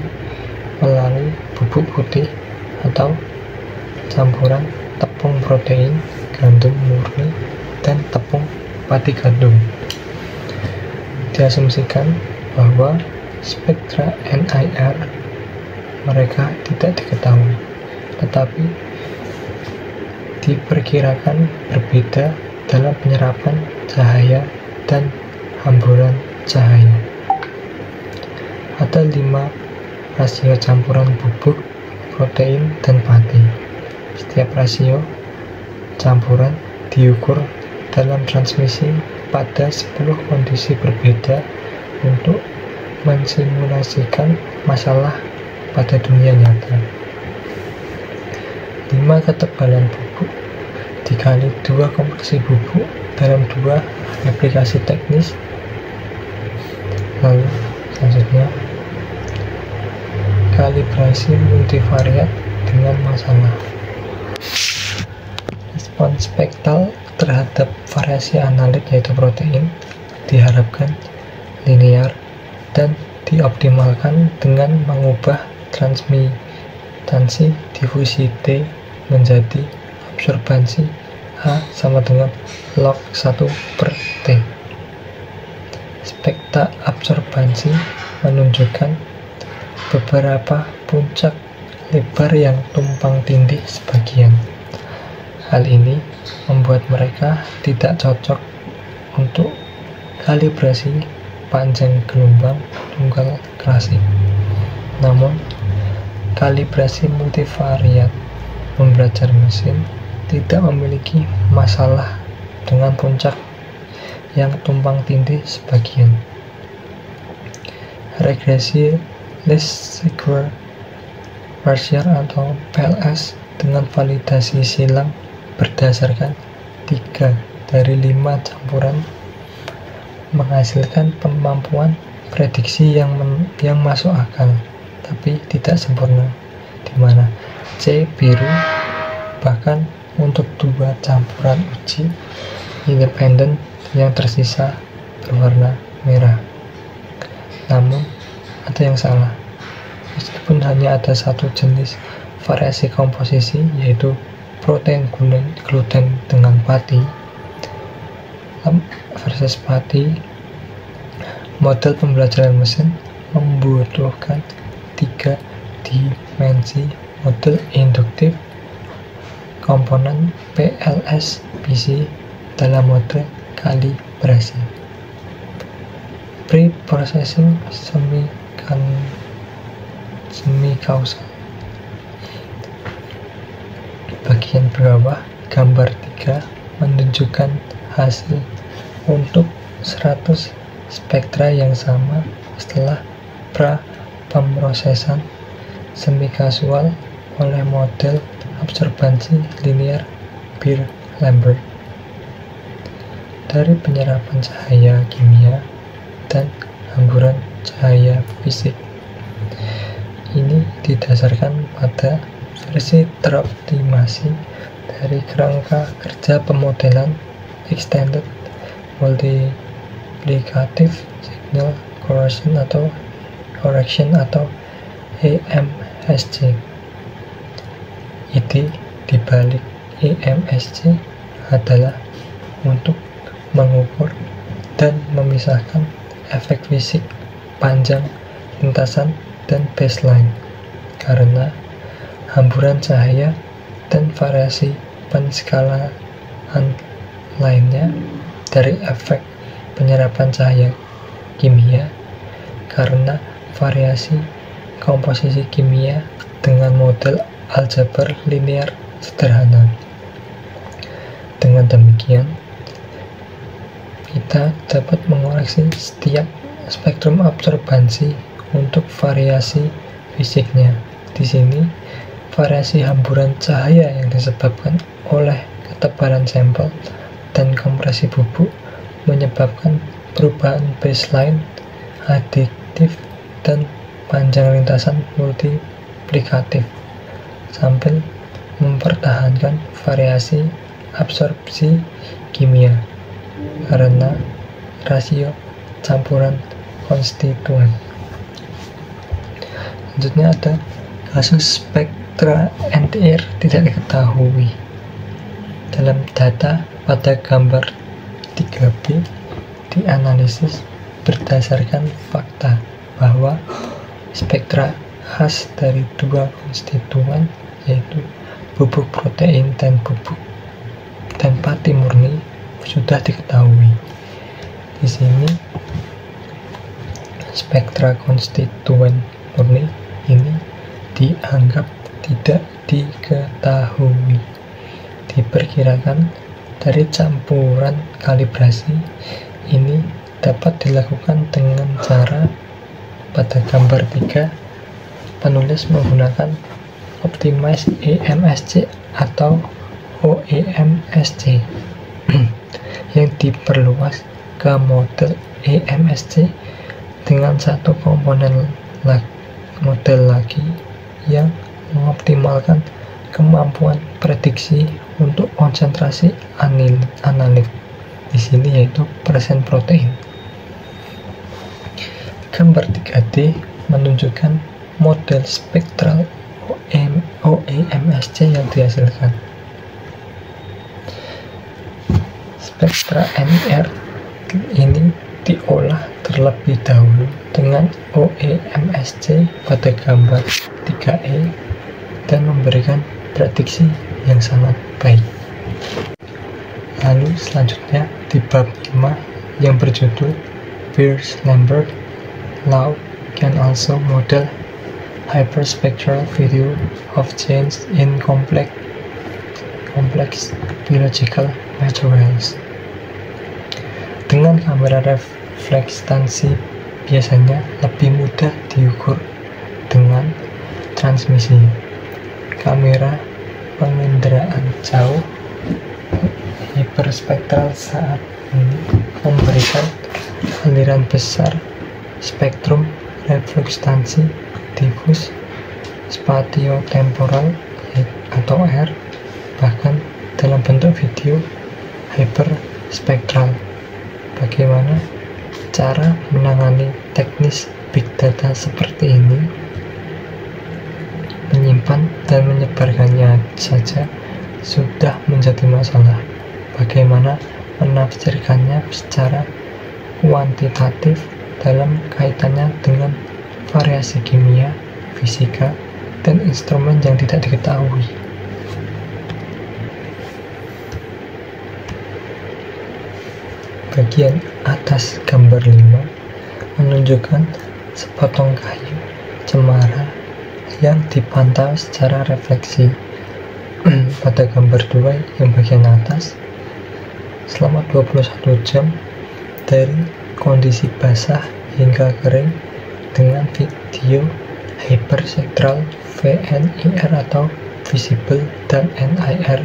melalui bubuk putih atau campuran tepung protein, gandum murni, dan tepung padi gandum. Diasumsikan bahwa spektra NIR mereka tidak diketahui, tetapi diperkirakan berbeda dalam penyerapan cahaya dan hamburan cahaya. Ada 5 rasio campuran bubuk, protein, dan padi. Setiap rasio campuran diukur dalam transmisi pada 10 kondisi berbeda untuk mensimulasikan masalah pada dunia nyata. 5 ketebalan bubuk dikali 2 kompresi bubuk dalam 2 aplikasi teknis. Lalu selanjutnya kalibrasi multivariat dengan masalah. Respon spektral terhadap variasi analik yaitu protein diharapkan linear dan dioptimalkan dengan mengubah transmitansi difusi T menjadi absorbansi H sama dengan log 1/T. Spekta absorbansi menunjukkan beberapa puncak lebar yang tumpang tindih sebagian. Hal ini membuat mereka tidak cocok untuk kalibrasi panjang gelombang tunggal klasik. Namun, kalibrasi multivariat pembelajar mesin tidak memiliki masalah dengan puncak yang tumpang tindih sebagian. Regresi least square partial atau PLS dengan validasi silang berdasarkan 3 dari 5 campuran menghasilkan kemampuan prediksi yang masuk akal, tapi tidak sempurna, di mana C biru, bahkan untuk dua campuran uji independen yang tersisa berwarna merah. Namun, ada yang salah. Meskipun hanya ada satu jenis variasi komposisi, yaitu protein gluten dengan pati versus pati, model pembelajaran mesin membutuhkan 3 dimensi model induktif komponen PLS-PC dalam mode kalibrasi. Pre-processing semi-causal. Bagian bawah gambar 3 menunjukkan hasil untuk 100 spektra yang sama setelah pemrosesan semi-kasual oleh model absorbansi linear Beer-Lambert dari penyerapan cahaya kimia dan hamburan cahaya fisik. Ini didasarkan pada versi teroptimasi dari kerangka kerja pemodelan Extended Multiplicative Signal Correction atau EMSC. Ide dibalik EMSC adalah untuk mengukur dan memisahkan efek fisik panjang lintasan dan baseline, karena hamburan cahaya dan variasi penskalaan lainnya dari efek penyerapan cahaya kimia, karena variasi komposisi kimia dengan model aljabar linear sederhana. Dengan demikian, kita dapat mengoreksi setiap spektrum absorbansi untuk variasi fisiknya. Di sini, variasi hamburan cahaya yang disebabkan oleh ketebalan sampel dan kompresi bubuk menyebabkan perubahan baseline, adiktif, dan panjang lintasan multiplikatif sambil mempertahankan variasi absorpsi kimia karena rasio campuran konstituen. Selanjutnya ada kasus spektra NTR tidak diketahui. Dalam data pada gambar 3B dianalisis berdasarkan fakta bahwa spektra khas dari dua konstituen, yaitu bubuk protein dan pati murni, sudah diketahui. Di sini spektra konstituen murni ini dianggap tidak diketahui. Diperkirakan dari campuran kalibrasi ini dapat dilakukan dengan cara pada gambar 3 penulis menggunakan optimize EMSC atau OEMSC yang diperluas ke model EMSC dengan satu komponen model lagi yang mengoptimalkan kemampuan prediksi untuk konsentrasi analit di sini, yaitu persen protein. Gambar 3D menunjukkan model spektral OEMSC yang dihasilkan. Spektra NIR ini diolah terlebih dahulu dengan OEMSC pada gambar 3E dan memberikan prediksi yang sangat baik. Lalu selanjutnya di bab 5 yang berjudul Beer-Lambert Law can also model hyperspectral video of change in complex biological materials. Dengan kamera reflektansi biasanya lebih mudah diukur dengan transmisi kamera penginderaan jauh hiperspektral saat ini memberikan aliran besar, spektrum reflektasi difus, spatiotemporal atau R, bahkan dalam bentuk video hyperspektral. Bagaimana cara menangani teknis big data seperti ini? Menyimpan dan menyebarkannya saja sudah menjadi masalah. Bagaimana menafsirkannya secara kuantitatif dalam kaitannya dengan variasi kimia, fisika, dan instrumen yang tidak diketahui. Bagian atas gambar 5 menunjukkan sepotong kayu cemara yang dipantau secara refleksi. Pada gambar 2 yang bagian atas, selama 21 jam dari kondisi basah hingga kering dengan video hyperspektral VNIR atau visible dan NIR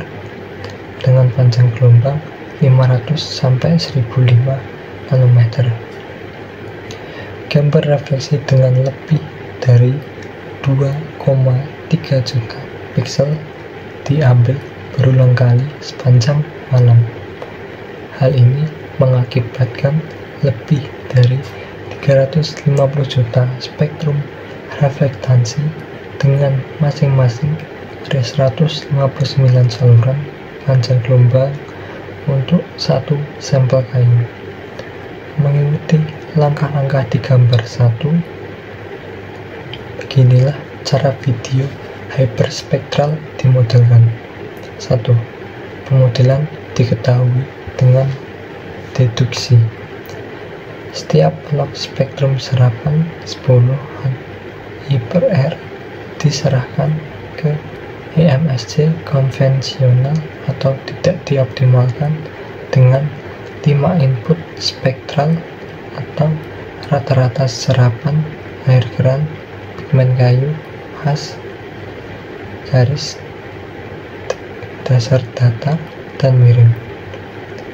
dengan panjang gelombang 500 sampai 1005 nanometer. Gambar refleksi dengan lebih dari 2,3 juta piksel diambil berulang kali sepanjang malam. Hal ini mengakibatkan lebih dari 350 juta spektrum reflektasi dengan masing-masing ada 159 saluran panjang gelombang untuk satu sampel kayu. Mengikuti langkah-langkah di gambar 1, beginilah cara video hyperspektral dimodelkan. 1. Pemodelan diketahui dengan deduksi. Setiap log spektrum serapan 10 hyper-R diserahkan ke EMSC konvensional atau tidak dioptimalkan dengan 5 input spektral atau rata-rata serapan air keran pigmen kayu khas garis dasar datar dan miring.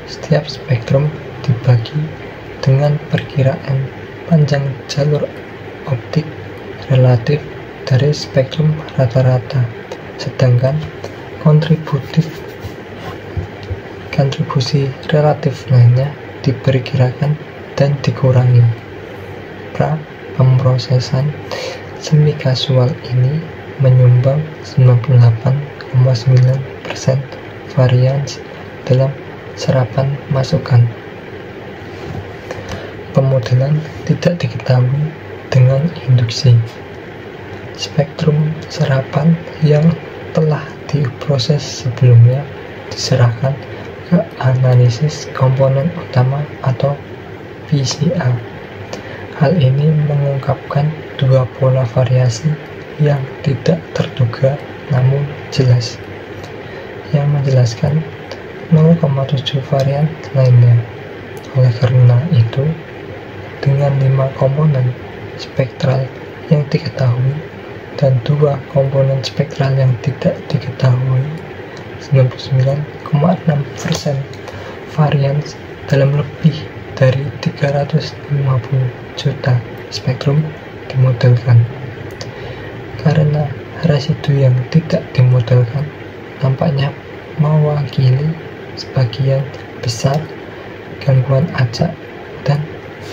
Setiap spektrum dibagi dengan perkiraan panjang jalur optik relatif dari spektrum rata-rata, sedangkan kontribusi relatif lainnya diperkirakan dan dikurangi. Pemrosesan semi kasual ini menyumbang 98,9% varians dalam serapan masukan. Pemodelan tidak diketahui dengan induksi. Spektrum serapan yang telah diproses sebelumnya diserahkan ke analisis komponen utama atau PCA. Hal ini mengungkapkan dua pola variasi yang tidak terduga namun jelas, yang menjelaskan 0,7 varian lainnya. Oleh karena itu, dengan 5 komponen spektral yang diketahui dan 2 komponen spektral yang tidak diketahui, 99,6% varian dalam lebih dari 350 juta spektrum dimodelkan. Karena residu yang tidak dimodelkan tampaknya mewakili sebagian besar gangguan acak dan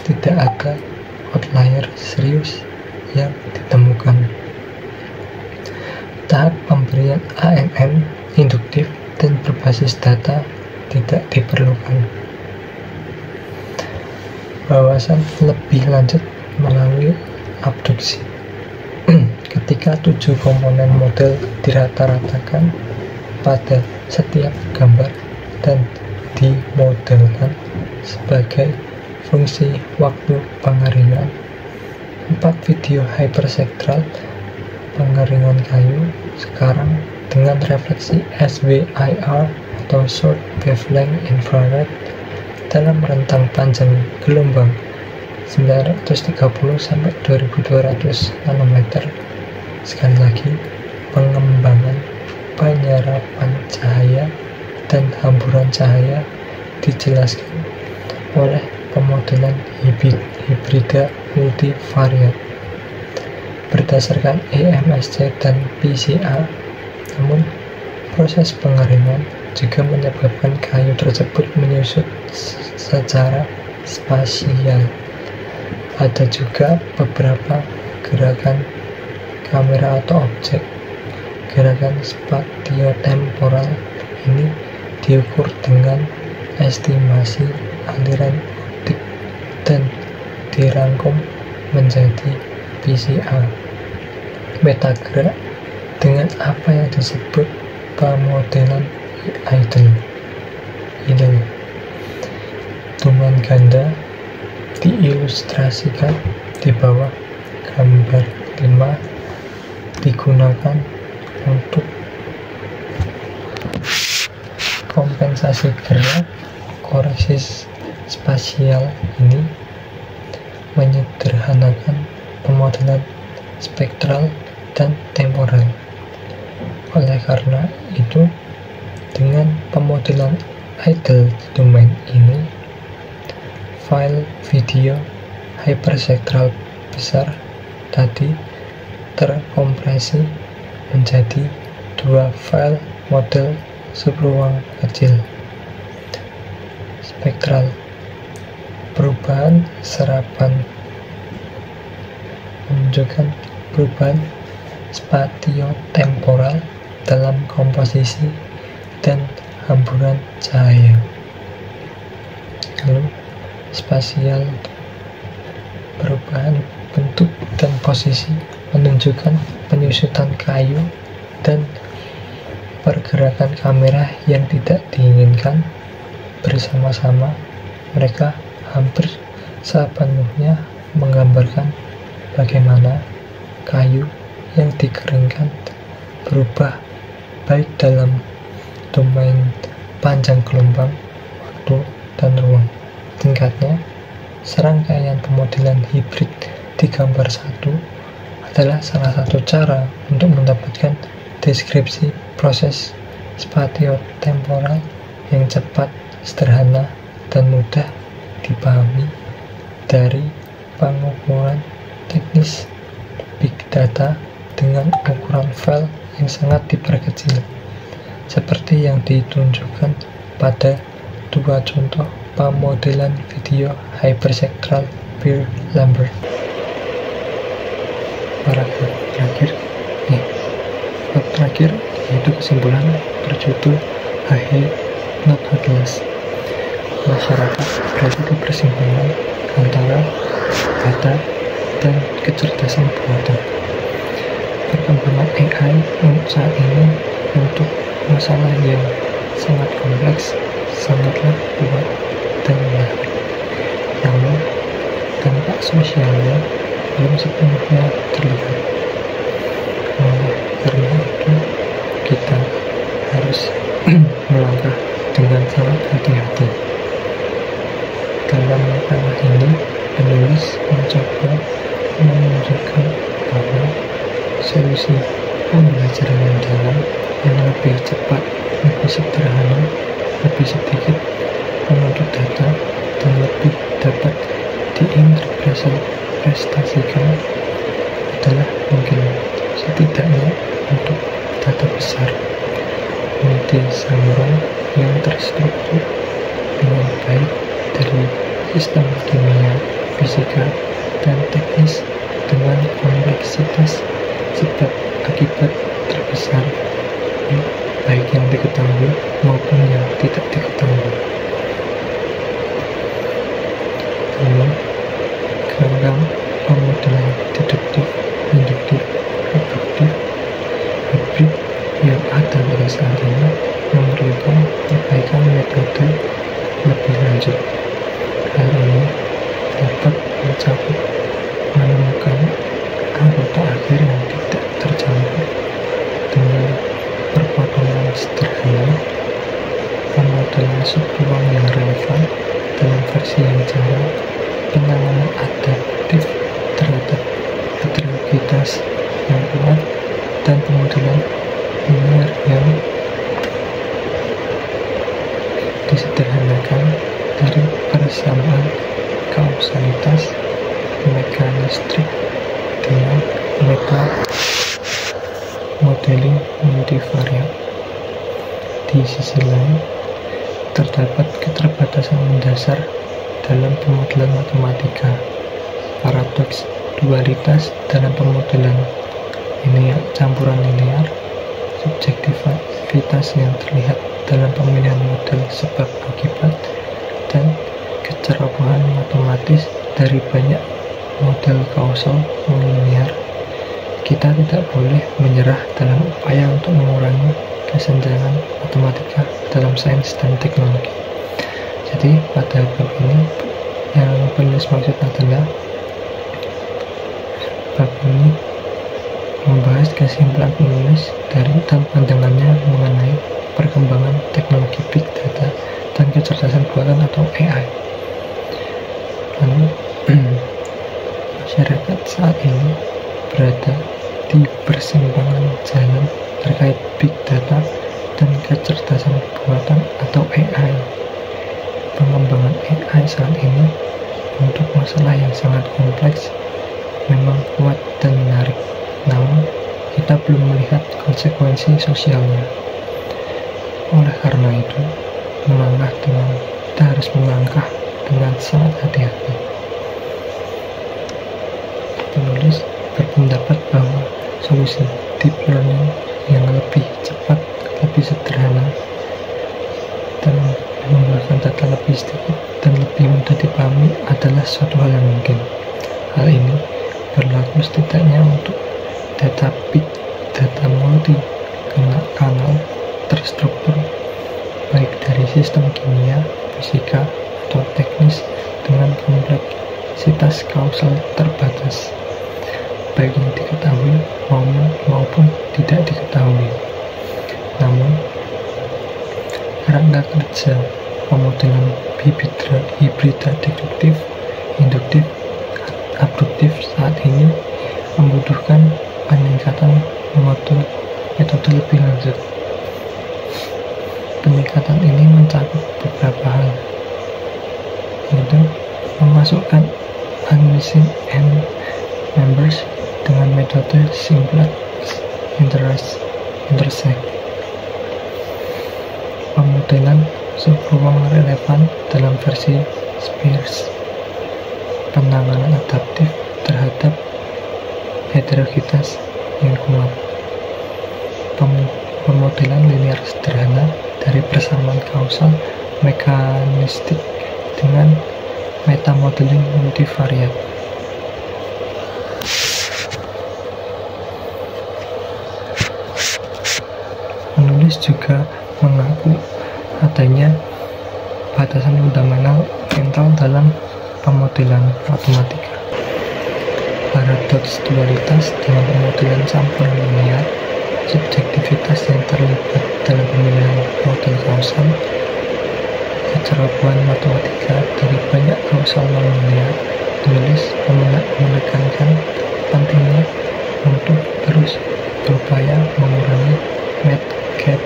tidak ada outlier serius yang ditemukan. Tahap pemberian AMM induktif dan berbasis data tidak diperlukan. Wawasan lebih lanjut melalui abduksi. Ketika 7 komponen model dirata-ratakan pada setiap gambar dan dimodelkan sebagai fungsi waktu pengeringan, 4 video hyperspektral pengeringan kayu sekarang dengan refleksi SWIR atau Short Wavelength Infrared dalam rentang panjang gelombang 930 sampai 2200 nanometer. Sekali lagi, pengembangan penyerapan cahaya dan hamburan cahaya dijelaskan oleh pemodelan hibrida multivariat berdasarkan EMSC dan PCA. Namun, proses pengeringan juga menyebabkan kayu tersebut menyusut secara spasial. Ada juga beberapa gerakan kamera atau objek. Gerakan spatiotemporal ini diukur dengan estimasi aliran optik dan dirangkum menjadi PCA. Metagerak dengan apa yang disebut pemodelan idle. Hitungan ganda diilustrasikan di bawah gambar 5 digunakan untuk kompensasi gerak. Koreksi spasial ini menyederhanakan pemodelan spektral dan temporal. Oleh karena itu, dengan pemodelan idle domain ini, file video hyperspektral besar tadi terkompresi menjadi dua file model subruang kecil spektral. Perubahan serapan menunjukkan perubahan spatiotemporal dalam komposisi dan hamburan cahaya. Lalu spasial, perubahan bentuk dan posisi menunjukkan penyusutan kayu dan pergerakan kamera yang tidak diinginkan bersama-sama. Mereka hampir sepenuhnya menggambarkan bagaimana kayu yang dikeringkan berubah baik dalam domain panjang gelombang, waktu, dan ruang. Tingkatnya, serangkaian pemodelan hibrid di gambar 1 adalah salah satu cara untuk mendapatkan deskripsi proses spatiotemporal yang cepat, sederhana, dan mudah dipahami dari pengukuran teknis big data dengan ukuran file yang sangat diperkecil, seperti yang ditunjukkan pada dua contoh pemodelan video hyperspektral Beer-Lambert. Paragraf terakhir yaitu kesimpulan berjudul Hahe Not Atlas. Masyarakat berada di persimpangan antara data dan kecerdasan buatan. Perkembangan AI saat ini untuk masalah yang sangat kompleks, sangatlah kuat dan menarik. Namun, dampak sosialnya belum sepenuhnya terlihat. Oleh karena itu, kita harus melangkah dengan sangat hati-hati. Dalam makalah ini, penulis mencoba menunjukkan bahwa solusi pembelajaran mendalam yang lebih cepat, lebih sederhana, lebih sedikit menuntut data, dan lebih dapat diinterpretasikan adalah mungkin, setidaknya untuk data besar multi-saluran yang terstruktur dengan baik dari sistem kimia, fisika, dan teknis dengan kompleksitas sebab akibat terbesar, baik yang diketahui maupun yang tidak diketahui. Namun, kerangka pemodelan deduktif, induktif, reduktif, hibrid yang ada pada saat ini memerlukan perbaikan metode lebih lanjut. Hal ini dapat mencakup menemukan anggota akhir yang tidak tercampur dengan perpotongan sederhana, pemodelan subruang yang relevan dalam versi yang jarang, penanganan adaptif terhadap heterogenitas yang kuat, dan pemodelan linear yang disederhanakan dari persamaan kausalitas mekanistik dengan meta modeling multivariat. Di sisi lain, terdapat keterbatasan mendasar dalam pemodelan matematika, paradoks dualitas dalam pemodelan linear, campuran linear, subjektivitas yang terlihat dalam pemilihan model sebab akibat, dan kecerobohan matematis dari banyak model kausal non-linear. Kita tidak boleh menyerah dalam upaya untuk mengurangi kesenjangan matematika dalam sains dan teknologi. Jadi pada bab ini yang penulis maksud adalah bab ini membahas kesimpulan penulis dari dan pandangannya mengenai perkembangan teknologi big data dan kecerdasan buatan atau AI. Lalu masyarakat saat ini berada di persimpangan jalan terkait big data dan kecerdasan buatan atau AI. Pengembangan AI saat ini untuk masalah yang sangat kompleks memang kuat dan menarik, namun kita belum melihat konsekuensi sosialnya. Oleh karena itu, kita harus melangkah dengan sangat hati-hati. Penulis berpendapat bahwa solusi deep learning yang lebih cepat, lebih sederhana, dan menggunakan data lebih sedikit dan lebih mudah dipahami adalah suatu hal yang mungkin. Hal ini berlaku setidaknya untuk data big data multi kanal terstruktur, baik dari sistem kimia, fisika, atau teknis dengan kompleksitas kausal terbatas, baik yang diketahui maupun tidak diketahui. Namun, kerangka kerja pemodelan hibrida deduktif, induktif, abduktif saat ini membutuhkan peningkatan metode lebih lanjut. Peningkatan ini mencakup beberapa hal, yaitu memasukkan unmissing end members dengan metode simplex intersect, pemodelan subruang relevan dalam versi sparse, penanganan adaptif terhadap heterogenetas yang kuat, pemodelan linear sederhana dari persamaan kausal mekanistik dengan metamodeling multivariat. Penulis juga mengaku adanya batasan fundamental dalam pemodelan matematika. Paradoks dualitas dalam pemodelan campuran linear, subjektivitas yang terlibat dalam pemilihan model kausal, kecerobohan matematika dari banyak kausal non-linear. Penulis menekankan pentingnya untuk terus berupaya mengurangi math gap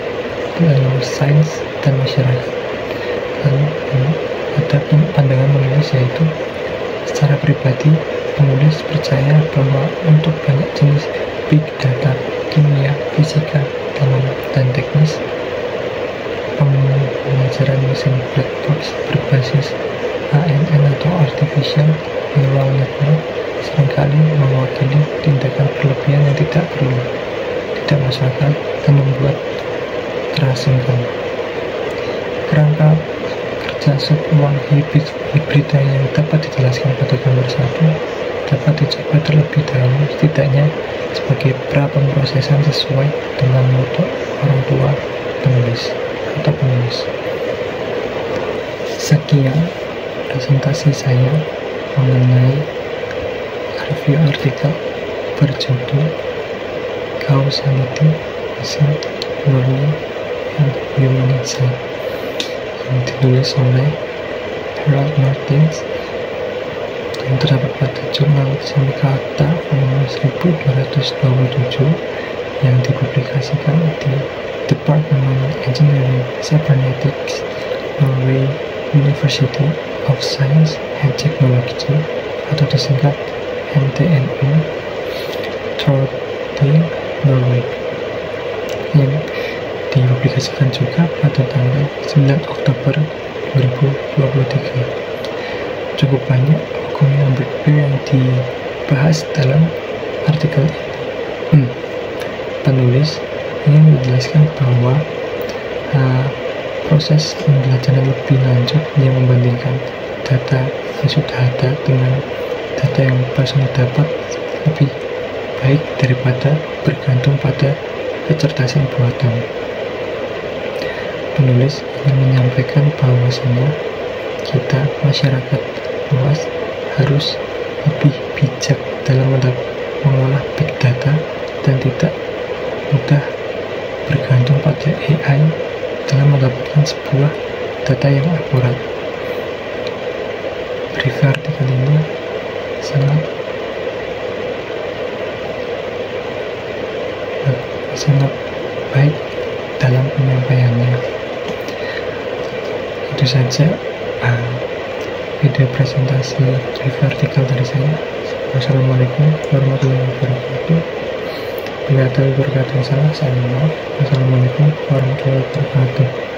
dalam sains dan masyarakat. Lalu ada pandangan menulis, yaitu secara pribadi penulis percaya bahwa untuk banyak jenis big data, kimia, fisika, dan teknis, pembelajaran mesin black box berbasis ANN atau Artificial Neural Network seringkali mewakili tindakan berlebihan yang tidak masuk akal dan membuat terasingkan. Kerangka kerja subruang hibrida yang dapat dijelaskan pada gambar 1 dapat dicoba terlebih dahulu, setidaknya sebagai pra-pemrosesan sesuai dengan moto orang tua penulis. Sekian presentasi saya mengenai review artikel berjudul Causality, Machine Learning, and Human Insight yang ditulis oleh Harold Martins dan terdapat pada jurnal Semikata volume 1227 yang dipublikasikan di Department of Engineering Cybernetics, Norway University of Science and Technology atau disingkat NTNU Trondheim, Norway, yang dipublikasikan juga pada tanggal 9 Oktober 2023. Cukup banyak hukum yang berbeda yang dibahas dalam artikel ini. Penulis ingin menjelaskan bahwa proses pembelajaran lebih lanjut yang membandingkan data yang sudah ada dengan data yang baru dapat lebih baik daripada bergantung pada kecerdasan buatan. Penulis ingin menyampaikan bahwasanya kita masyarakat luas harus lebih bijak dalam mengolah big data dan tidak mudah bergantung pada AI dalam mendapatkan sebuah data yang akurat. Review artikel ini sangat baik dalam penyampaiannya. Itu saja video presentasi review artikel dari saya. Wassalamualaikum warahmatullahi wabarakatuh. Bila ada berkata yang salah, saya mohon maaf. Wassalamualaikum warahmatullahi wabarakatuh.